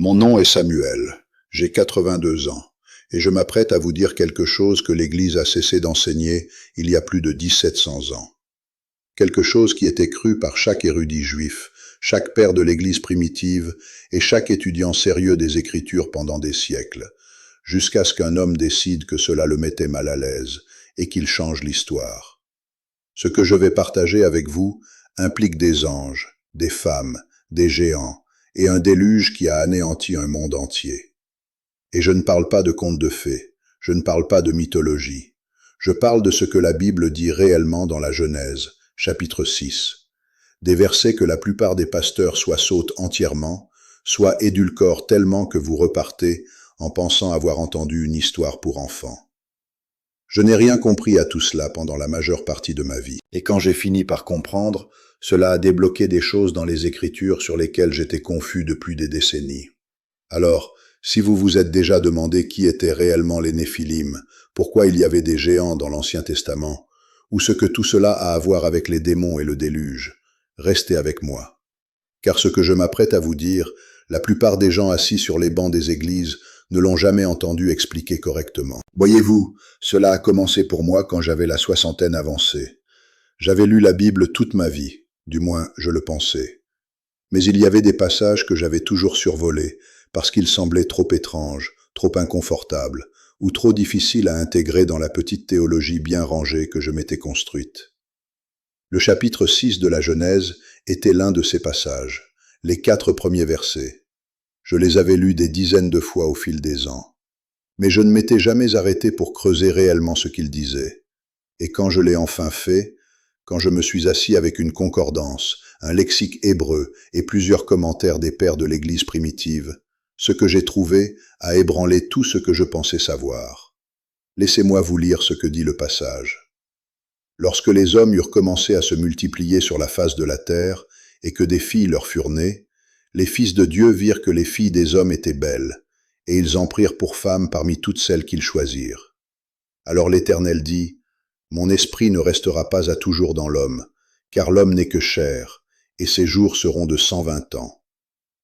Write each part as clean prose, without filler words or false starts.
Mon nom est Samuel, j'ai 82 ans, et je m'apprête à vous dire quelque chose que l'Église a cessé d'enseigner il y a plus de 1700 ans. Quelque chose qui était cru par chaque érudit juif, chaque père de l'Église primitive et chaque étudiant sérieux des Écritures pendant des siècles, jusqu'à ce qu'un homme décide que cela le mettait mal à l'aise et qu'il change l'histoire. Ce que je vais partager avec vous implique des anges, des femmes, des géants, et un déluge qui a anéanti un monde entier. Et je ne parle pas de contes de fées, je ne parle pas de mythologie. Je parle de ce que la Bible dit réellement dans la Genèse, chapitre 6. Des versets que la plupart des pasteurs soit sautent entièrement, soit édulcorent tellement que vous repartez en pensant avoir entendu une histoire pour enfants. Je n'ai rien compris à tout cela pendant la majeure partie de ma vie. Et quand j'ai fini par comprendre, cela a débloqué des choses dans les Écritures sur lesquelles j'étais confus depuis des décennies. Alors, si vous vous êtes déjà demandé qui étaient réellement les Néphilim, pourquoi il y avait des géants dans l'Ancien Testament, ou ce que tout cela a à voir avec les démons et le déluge, restez avec moi. Car ce que je m'apprête à vous dire, la plupart des gens assis sur les bancs des églises ne l'ont jamais entendu expliquer correctement. Voyez-vous, cela a commencé pour moi quand j'avais la soixantaine avancée. J'avais lu la Bible toute ma vie, du moins je le pensais. Mais il y avait des passages que j'avais toujours survolés, parce qu'ils semblaient trop étranges, trop inconfortables, ou trop difficiles à intégrer dans la petite théologie bien rangée que je m'étais construite. Le chapitre 6 de la Genèse était l'un de ces passages, les 4 premiers versets. Je les avais lus des dizaines de fois au fil des ans. Mais je ne m'étais jamais arrêté pour creuser réellement ce qu'ils disaient. Et quand je l'ai enfin fait, quand je me suis assis avec une concordance, un lexique hébreu et plusieurs commentaires des pères de l'Église primitive, ce que j'ai trouvé a ébranlé tout ce que je pensais savoir. Laissez-moi vous lire ce que dit le passage. Lorsque les hommes eurent commencé à se multiplier sur la face de la terre, et que des filles leur furent nées, les fils de Dieu virent que les filles des hommes étaient belles, et ils en prirent pour femmes parmi toutes celles qu'ils choisirent. Alors l'Éternel dit, « Mon esprit ne restera pas à toujours dans l'homme, car l'homme n'est que chair, et ses jours seront de 120 ans. »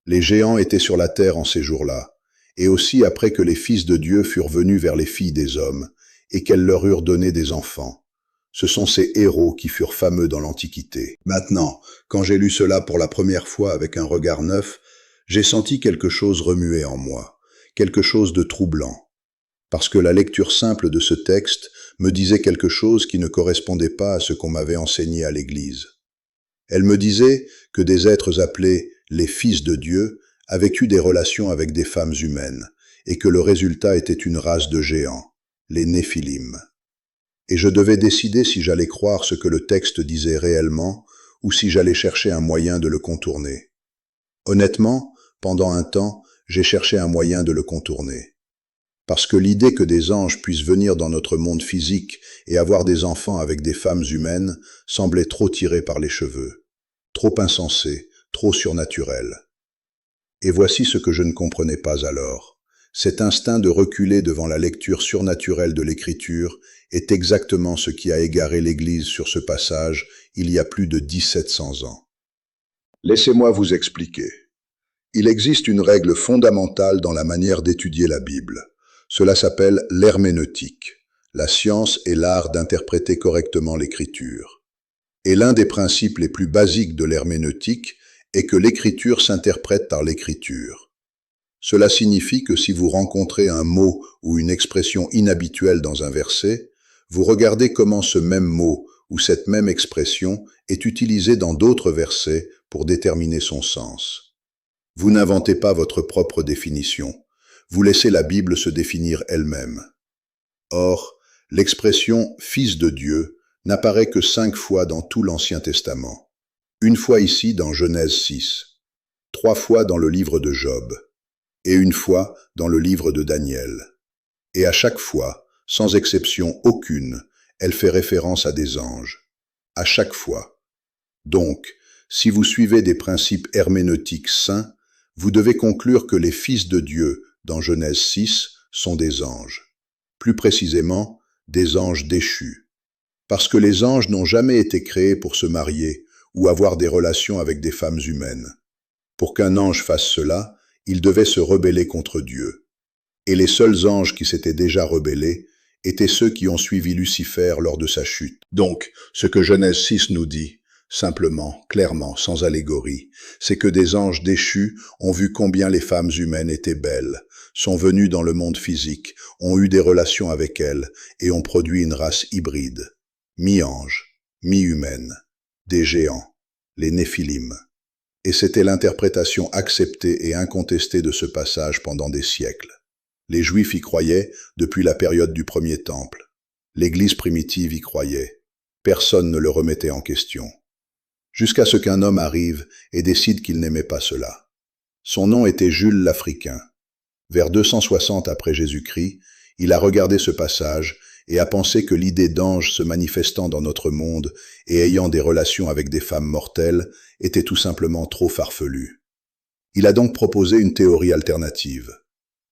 Les géants étaient sur la terre en ces jours-là, et aussi après que les fils de Dieu furent venus vers les filles des hommes, et qu'elles leur eurent donné des enfants. Ce sont ces héros qui furent fameux dans l'Antiquité. Maintenant, quand j'ai lu cela pour la première fois avec un regard neuf, j'ai senti quelque chose remuer en moi, quelque chose de troublant. Parce que la lecture simple de ce texte me disait quelque chose qui ne correspondait pas à ce qu'on m'avait enseigné à l'Église. Elle me disait que des êtres appelés les fils de Dieu avaient eu des relations avec des femmes humaines, et que le résultat était une race de géants, les Néphilim. Et je devais décider si j'allais croire ce que le texte disait réellement, ou si j'allais chercher un moyen de le contourner. Honnêtement, pendant un temps, j'ai cherché un moyen de le contourner. Parce que l'idée que des anges puissent venir dans notre monde physique et avoir des enfants avec des femmes humaines semblait trop tirée par les cheveux, trop insensée, trop surnaturelle. Et voici ce que je ne comprenais pas alors. Cet instinct de reculer devant la lecture surnaturelle de l'Écriture est exactement ce qui a égaré l'Église sur ce passage il y a plus de 1700 ans. Laissez-moi vous expliquer. Il existe une règle fondamentale dans la manière d'étudier la Bible. Cela s'appelle l'herméneutique, la science et l'art d'interpréter correctement l'Écriture. Et l'un des principes les plus basiques de l'herméneutique est que l'Écriture s'interprète par l'Écriture. Cela signifie que si vous rencontrez un mot ou une expression inhabituelle dans un verset, vous regardez comment ce même mot ou cette même expression est utilisée dans d'autres versets pour déterminer son sens. Vous n'inventez pas votre propre définition. Vous laissez la Bible se définir elle-même. Or, l'expression « fils de Dieu » n'apparaît que 5 fois dans tout l'Ancien Testament. Une fois ici dans Genèse 6, 3 fois dans le livre de Job, et une fois dans le livre de Daniel. Et à chaque fois, sans exception aucune, elle fait référence à des anges. À chaque fois. Donc, si vous suivez des principes herméneutiques saints, vous devez conclure que les fils de Dieu, dans Genèse 6, sont des anges. Plus précisément, des anges déchus. Parce que les anges n'ont jamais été créés pour se marier ou avoir des relations avec des femmes humaines. Pour qu'un ange fasse cela, Ils devaient se rebeller contre Dieu. Et les seuls anges qui s'étaient déjà rebellés étaient ceux qui ont suivi Lucifer lors de sa chute. Donc, ce que Genèse 6 nous dit, simplement, clairement, sans allégorie, c'est que des anges déchus ont vu combien les femmes humaines étaient belles, sont venues dans le monde physique, ont eu des relations avec elles et ont produit une race hybride, mi-ange, mi-humaine, des géants, les Néphilim. Et c'était l'interprétation acceptée et incontestée de ce passage pendant des siècles. Les Juifs y croyaient depuis la période du premier temple. L'Église primitive y croyait. Personne ne le remettait en question. Jusqu'à ce qu'un homme arrive et décide qu'il n'aimait pas cela. Son nom était Jules l'Africain. Vers 260 après Jésus-Christ, il a regardé ce passage et a pensé que l'idée d'ange se manifestant dans notre monde et ayant des relations avec des femmes mortelles était tout simplement trop farfelue. Il a donc proposé une théorie alternative.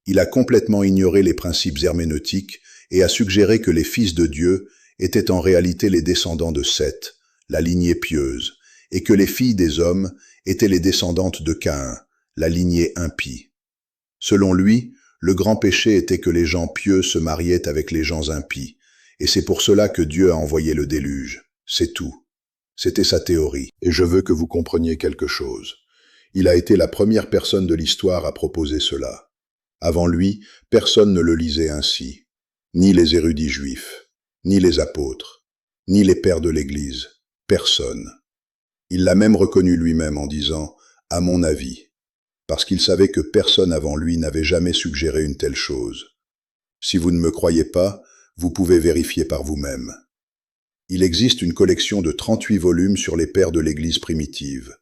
Il a complètement ignoré les principes herméneutiques et a suggéré que les fils de Dieu étaient en réalité les descendants de Seth, la lignée pieuse, et que les filles des hommes étaient les descendantes de Caïn, la lignée impie. Selon lui, le grand péché était que les gens pieux se mariaient avec les gens impies, et c'est pour cela que Dieu a envoyé le déluge. C'est tout. C'était sa théorie. Et je veux que vous compreniez quelque chose. Il a été la première personne de l'histoire à proposer cela. Avant lui, personne ne le lisait ainsi. Ni les érudits juifs, ni les apôtres, ni les pères de l'Église. Personne. Il l'a même reconnu lui-même en disant « à mon avis », parce qu'il savait que personne avant lui n'avait jamais suggéré une telle chose. Si vous ne me croyez pas, vous pouvez vérifier par vous-même. Il existe une collection de 38 volumes sur les pères de l'Église primitive.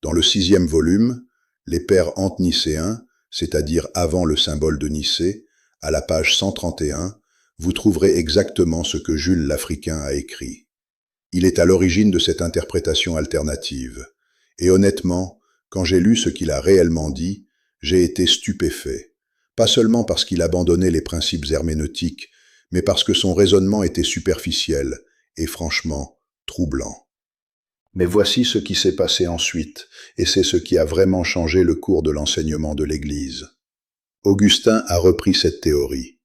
Dans le 6e volume, les pères antenicéens, c'est-à-dire avant le symbole de Nicée, à la page 131, vous trouverez exactement ce que Jules l'Africain a écrit. Il est à l'origine de cette interprétation alternative. Et honnêtement, quand j'ai lu ce qu'il a réellement dit, j'ai été stupéfait. Pas seulement parce qu'il abandonnait les principes herméneutiques, mais parce que son raisonnement était superficiel et franchement troublant. Mais voici ce qui s'est passé ensuite, et c'est ce qui a vraiment changé le cours de l'enseignement de l'Église. Augustin a repris cette théorie.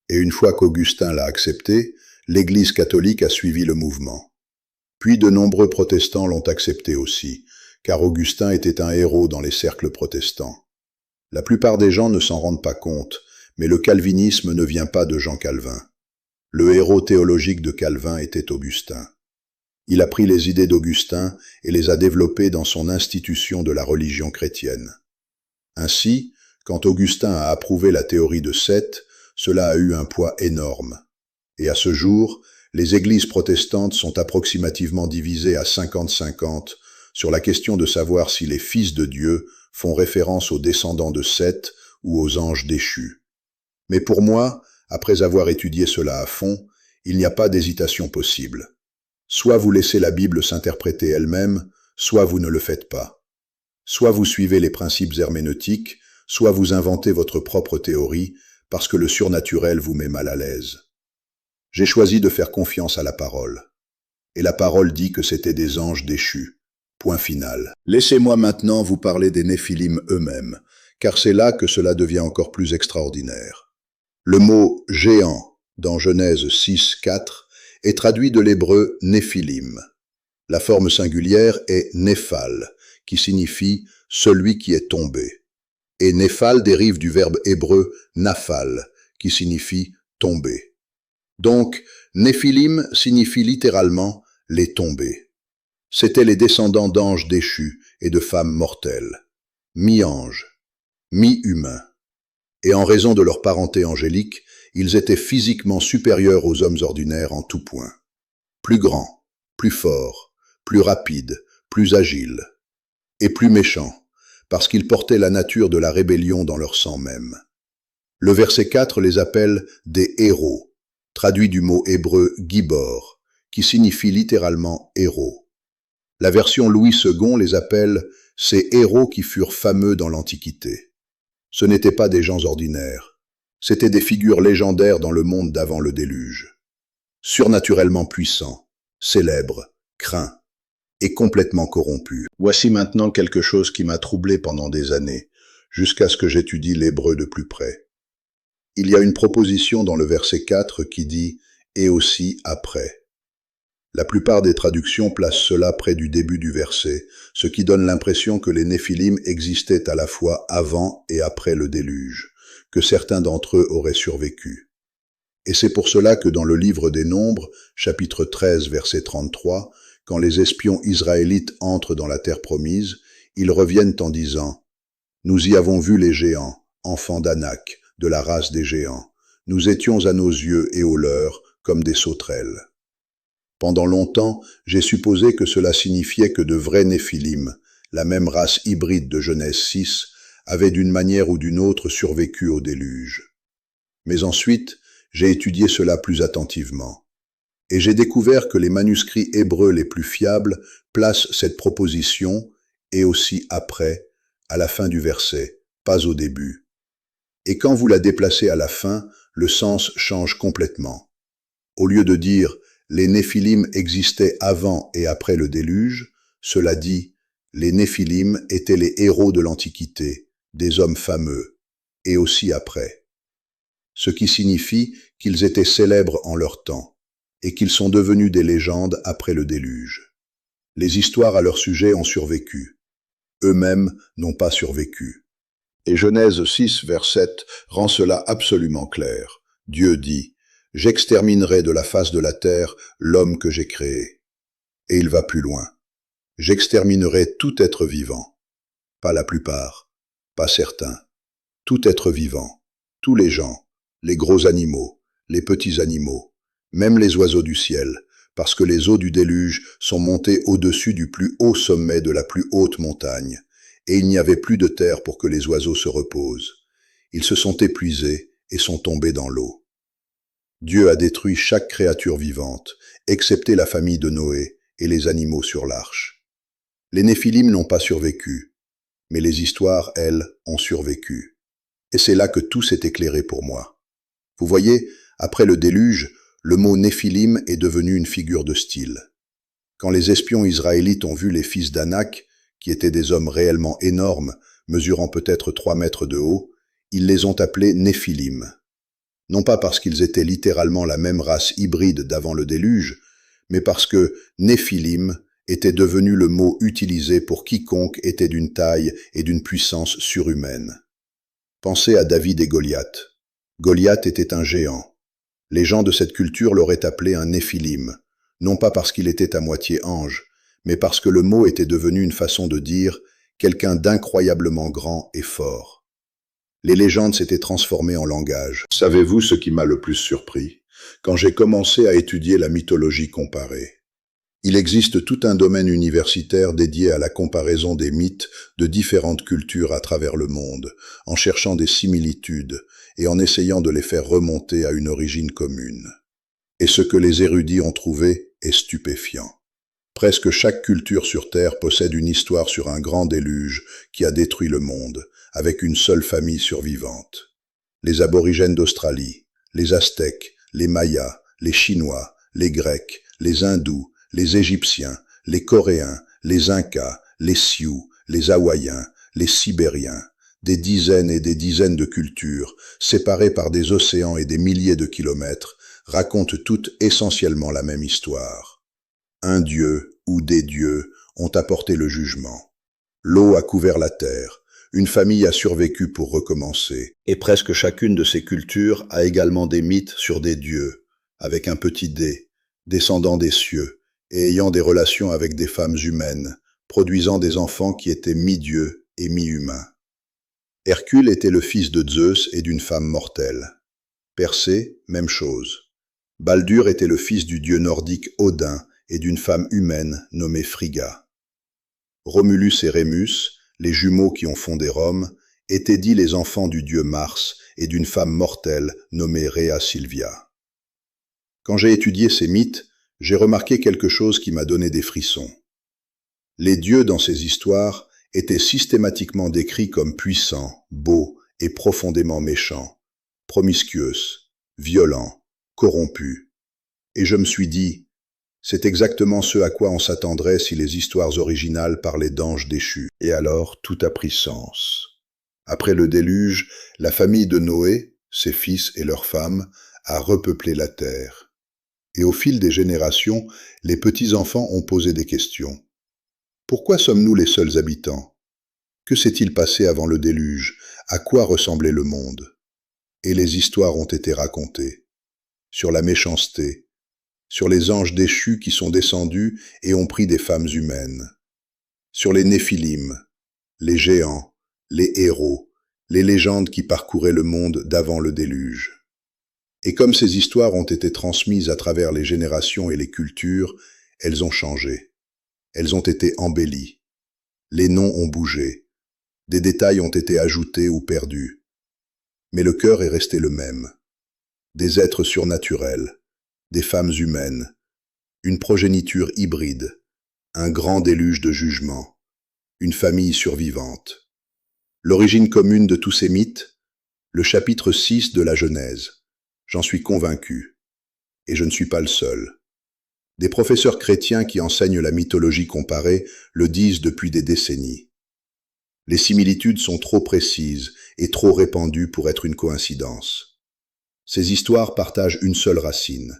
Et une fois qu'Augustin l'a acceptée, l'Église catholique a suivi le mouvement. Puis de nombreux protestants l'ont accepté aussi, car Augustin était un héros dans les cercles protestants. La plupart des gens ne s'en rendent pas compte, mais le calvinisme ne vient pas de Jean Calvin. Le héros théologique de Calvin était Augustin. Il a pris les idées d'Augustin et les a développées dans son institution de la religion chrétienne. Ainsi, quand Augustin a approuvé la théorie de Seth, cela a eu un poids énorme. Et à ce jour, les églises protestantes sont approximativement divisées à 50-50 sur la question de savoir si les fils de Dieu font référence aux descendants de Seth ou aux anges déchus. Mais pour moi, après avoir étudié cela à fond, il n'y a pas d'hésitation possible. Soit vous laissez la Bible s'interpréter elle-même, soit vous ne le faites pas. Soit vous suivez les principes herméneutiques, soit vous inventez votre propre théorie, parce que le surnaturel vous met mal à l'aise. J'ai choisi de faire confiance à la parole. Et la parole dit que c'était des anges déchus. Point final. Laissez-moi maintenant vous parler des Néphilim eux-mêmes, car c'est là que cela devient encore plus extraordinaire. Le mot « géant » dans Genèse 6, 4 est traduit de l'hébreu Néphilim. La forme singulière est Néphal, qui signifie « celui qui est tombé ». Et Néphal dérive du verbe hébreu Naphal, qui signifie « tomber ». Donc, Néphilim signifie littéralement « les tombés ». C'étaient les descendants d'anges déchus et de femmes mortelles, mi-anges, mi-humains. Et en raison de leur parenté angélique, ils étaient physiquement supérieurs aux hommes ordinaires en tout point. Plus grands, plus forts, plus rapides, plus agiles. Et plus méchants, parce qu'ils portaient la nature de la rébellion dans leur sang même. Le verset 4 les appelle des héros, traduit du mot hébreu gibor, qui signifie littéralement héros. La version Louis II les appelle ces héros qui furent fameux dans l'Antiquité. Ce n'étaient pas des gens ordinaires. C'étaient des figures légendaires dans le monde d'avant le déluge. Surnaturellement puissants, célèbres, craints et complètement corrompus. Voici maintenant quelque chose qui m'a troublé pendant des années. jusqu'à ce que j'étudie l'hébreu de plus près. Il y a une proposition dans le verset 4 qui dit « et aussi après ». La plupart des traductions placent cela près du début du verset, ce qui donne l'impression que les Néphilim existaient à la fois avant et après le déluge, que certains d'entre eux auraient survécu. Et c'est pour cela que dans le livre des Nombres, chapitre 13, verset 33, quand les espions israélites entrent dans la terre promise, ils reviennent en disant « Nous y avons vu les géants, enfants d'Anak, de la race des géants. Nous étions à nos yeux et aux leurs comme des sauterelles. » Pendant longtemps, j'ai supposé que cela signifiait que de vrais Néphilim, la même race hybride de Genèse 6, avaient d'une manière ou d'une autre survécu au déluge. Mais ensuite, j'ai étudié cela plus attentivement. Et j'ai découvert que les manuscrits hébreux les plus fiables placent cette proposition, et aussi après, à la fin du verset, pas au début. Et quand vous la déplacez à la fin, le sens change complètement. Au lieu de dire « les Néphilim existaient avant et après le déluge », cela dit « les Néphilim étaient les héros de l'Antiquité, des hommes fameux, et aussi après ». Ce qui signifie qu'ils étaient célèbres en leur temps, et qu'ils sont devenus des légendes après le déluge. Les histoires à leur sujet ont survécu. Eux-mêmes n'ont pas survécu. Et Genèse 6, vers 7 rend cela absolument clair. Dieu dit « J'exterminerai de la face de la terre l'homme que j'ai créé. » Et il va plus loin. « J'exterminerai tout être vivant. » Pas la plupart, pas certains. Tout être vivant, tous les gens, les gros animaux, les petits animaux, même les oiseaux du ciel, parce que les eaux du déluge sont montées au-dessus du plus haut sommet de la plus haute montagne, et il n'y avait plus de terre pour que les oiseaux se reposent. Ils se sont épuisés et sont tombés dans l'eau. Dieu a détruit chaque créature vivante, excepté la famille de Noé et les animaux sur l'arche. Les Néphilim n'ont pas survécu, mais les histoires, elles, ont survécu. Et c'est là que tout s'est éclairé pour moi. Vous voyez, après le déluge, le mot Néphilim est devenu une figure de style. Quand les espions israélites ont vu les fils d'Anak, qui étaient des hommes réellement énormes, mesurant peut-être 3 mètres de haut, ils les ont appelés Néphilim. Non pas parce qu'ils étaient littéralement la même race hybride d'avant le déluge, mais parce que Néphilim était devenu le mot utilisé pour quiconque était d'une taille et d'une puissance surhumaine. Pensez à David et Goliath. Goliath était un géant. Les gens de cette culture l'auraient appelé un Néphilim, non pas parce qu'il était à moitié ange, mais parce que le mot était devenu une façon de dire quelqu'un d'incroyablement grand et fort. Les légendes s'étaient transformées en langage. Savez-vous ce qui m'a le plus surpris? Quand j'ai commencé à étudier la mythologie comparée. Il existe tout un domaine universitaire dédié à la comparaison des mythes de différentes cultures à travers le monde, en cherchant des similitudes et en essayant de les faire remonter à une origine commune. Et ce que les érudits ont trouvé est stupéfiant. Presque chaque culture sur Terre possède une histoire sur un grand déluge qui a détruit le monde, avec une seule famille survivante. Les aborigènes d'Australie, les Aztèques, les Mayas, les Chinois, les Grecs, les Hindous, les Égyptiens, les Coréens, les Incas, les Sioux, les Hawaïens, les Sibériens, des dizaines et des dizaines de cultures, séparées par des océans et des milliers de kilomètres, racontent toutes essentiellement la même histoire. Un dieu ou des dieux ont apporté le jugement. L'eau a couvert la terre, une famille a survécu pour recommencer, et presque chacune de ces cultures a également des mythes sur des dieux, avec un petit d, descendant des cieux, et ayant des relations avec des femmes humaines, produisant des enfants qui étaient mi-dieux et mi-humains. Hercule était le fils de Zeus et d'une femme mortelle. Persée, même chose. Baldur était le fils du dieu nordique Odin et d'une femme humaine nommée Frigga. Romulus et Rémus, les jumeaux qui ont fondé Rome, étaient dits les enfants du dieu Mars et d'une femme mortelle nommée Rhea Silvia. Quand j'ai étudié ces mythes, j'ai remarqué quelque chose qui m'a donné des frissons. Les dieux dans ces histoires étaient systématiquement décrits comme puissants, beaux et profondément méchants, promiscueux, violents, corrompus. Et je me suis dit, c'est exactement ce à quoi on s'attendrait si les histoires originales parlaient d'anges déchus. Et alors tout a pris sens. Après le déluge, la famille de Noé, ses fils et leurs femmes, a repeuplé la terre. Et au fil des générations, les petits-enfants ont posé des questions. Pourquoi sommes-nous les seuls habitants? Que s'est-il passé avant le déluge? À quoi ressemblait le monde? Et les histoires ont été racontées. Sur la méchanceté, sur les anges déchus qui sont descendus et ont pris des femmes humaines, sur les Néphilim, les géants, les héros, les légendes qui parcouraient le monde d'avant le déluge. Et comme ces histoires ont été transmises à travers les générations et les cultures, elles ont changé. Elles ont été embellies. Les noms ont bougé. Des détails ont été ajoutés ou perdus. Mais le cœur est resté le même. Des êtres surnaturels, des femmes humaines, une progéniture hybride, un grand déluge de jugement, une famille survivante. L'origine commune de tous ces mythes? Le chapitre 6 de la Genèse. J'en suis convaincu. Et je ne suis pas le seul. Des professeurs chrétiens qui enseignent la mythologie comparée le disent depuis des décennies. Les similitudes sont trop précises et trop répandues pour être une coïncidence. Ces histoires partagent une seule racine.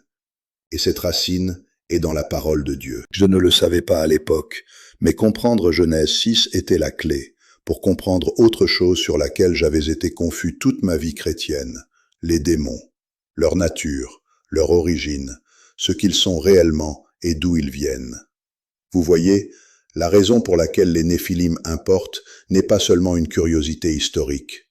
Et cette racine est dans la parole de Dieu. Je ne le savais pas à l'époque, mais comprendre Genèse 6 était la clé pour comprendre autre chose sur laquelle j'avais été confus toute ma vie chrétienne, les démons, leur nature, leur origine, ce qu'ils sont réellement et d'où ils viennent. Vous voyez, la raison pour laquelle les Néphilim importent n'est pas seulement une curiosité historique.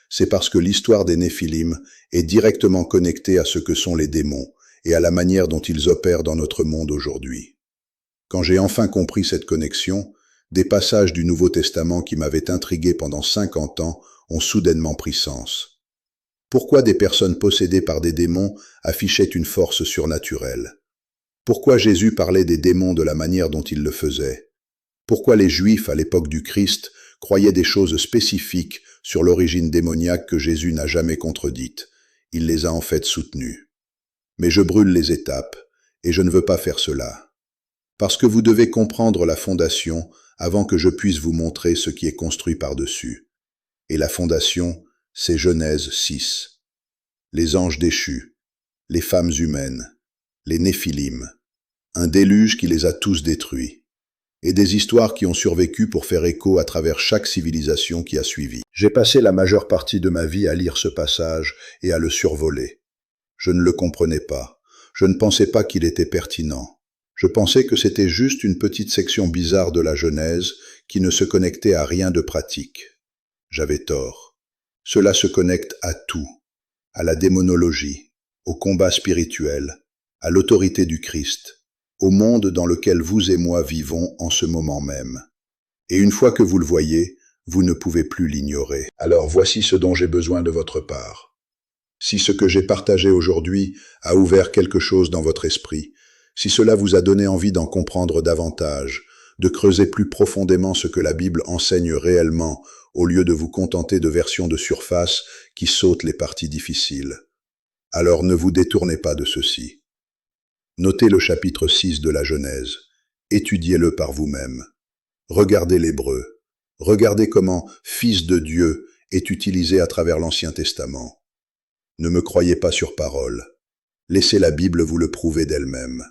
C'est parce que l'histoire des Néphilim est directement connectée à ce que sont les démons et à la manière dont ils opèrent dans notre monde aujourd'hui. Quand j'ai enfin compris cette connexion, des passages du Nouveau Testament qui m'avaient intrigué pendant 50 ans ont soudainement pris sens. Pourquoi des personnes possédées par des démons affichaient une force surnaturelle? Pourquoi Jésus parlait des démons de la manière dont il le faisait? Pourquoi les Juifs, à l'époque du Christ, croyaient des choses spécifiques sur l'origine démoniaque que Jésus n'a jamais contredites? Il les a en fait soutenues. Mais je brûle les étapes, et je ne veux pas faire cela. Parce que vous devez comprendre la fondation avant que je puisse vous montrer ce qui est construit par-dessus. Et la fondation, c'est Genèse 6. Les anges déchus, les femmes humaines, les Néphilim, un déluge qui les a tous détruits, et des histoires qui ont survécu pour faire écho à travers chaque civilisation qui a suivi. J'ai passé la majeure partie de ma vie à lire ce passage et à le survoler. Je ne le comprenais pas. Je ne pensais pas qu'il était pertinent. Je pensais que c'était juste une petite section bizarre de la Genèse qui ne se connectait à rien de pratique. J'avais tort. Cela se connecte à tout, à la démonologie, au combat spirituel, à l'autorité du Christ, au monde dans lequel vous et moi vivons en ce moment même. Et une fois que vous le voyez, vous ne pouvez plus l'ignorer. Alors voici ce dont j'ai besoin de votre part. Si ce que j'ai partagé aujourd'hui a ouvert quelque chose dans votre esprit, si cela vous a donné envie d'en comprendre davantage, de creuser plus profondément ce que la Bible enseigne réellement, au lieu de vous contenter de versions de surface qui sautent les parties difficiles, alors ne vous détournez pas de ceci. Notez le chapitre 6 de la Genèse, étudiez-le par vous-même. Regardez l'hébreu, regardez comment « Fils de Dieu » est utilisé à travers l'Ancien Testament. Ne me croyez pas sur parole. Laissez la Bible vous le prouver d'elle-même.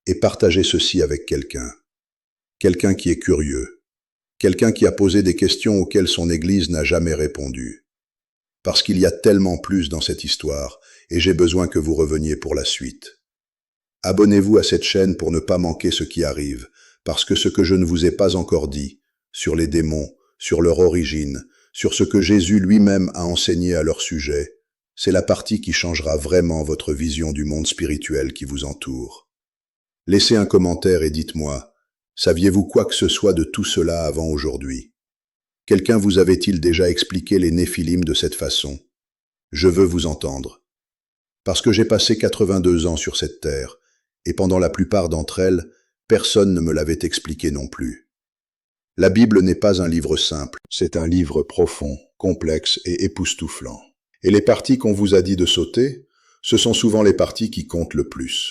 Et partagez ceci avec quelqu'un. Quelqu'un qui est curieux. Quelqu'un qui a posé des questions auxquelles son Église n'a jamais répondu. Parce qu'il y a tellement plus dans cette histoire, et j'ai besoin que vous reveniez pour la suite. Abonnez-vous à cette chaîne pour ne pas manquer ce qui arrive, parce que ce que je ne vous ai pas encore dit, sur les démons, sur leur origine, sur ce que Jésus lui-même a enseigné à leur sujet, c'est la partie qui changera vraiment votre vision du monde spirituel qui vous entoure. Laissez un commentaire et dites-moi, saviez-vous quoi que ce soit de tout cela avant aujourd'hui? Quelqu'un vous avait-il déjà expliqué les Néphilim de cette façon? Je veux vous entendre. Parce que j'ai passé 82 ans sur cette terre, et pendant la plupart d'entre elles, personne ne me l'avait expliqué non plus. La Bible n'est pas un livre simple, c'est un livre profond, complexe et époustouflant. Et les parties qu'on vous a dit de sauter, ce sont souvent les parties qui comptent le plus.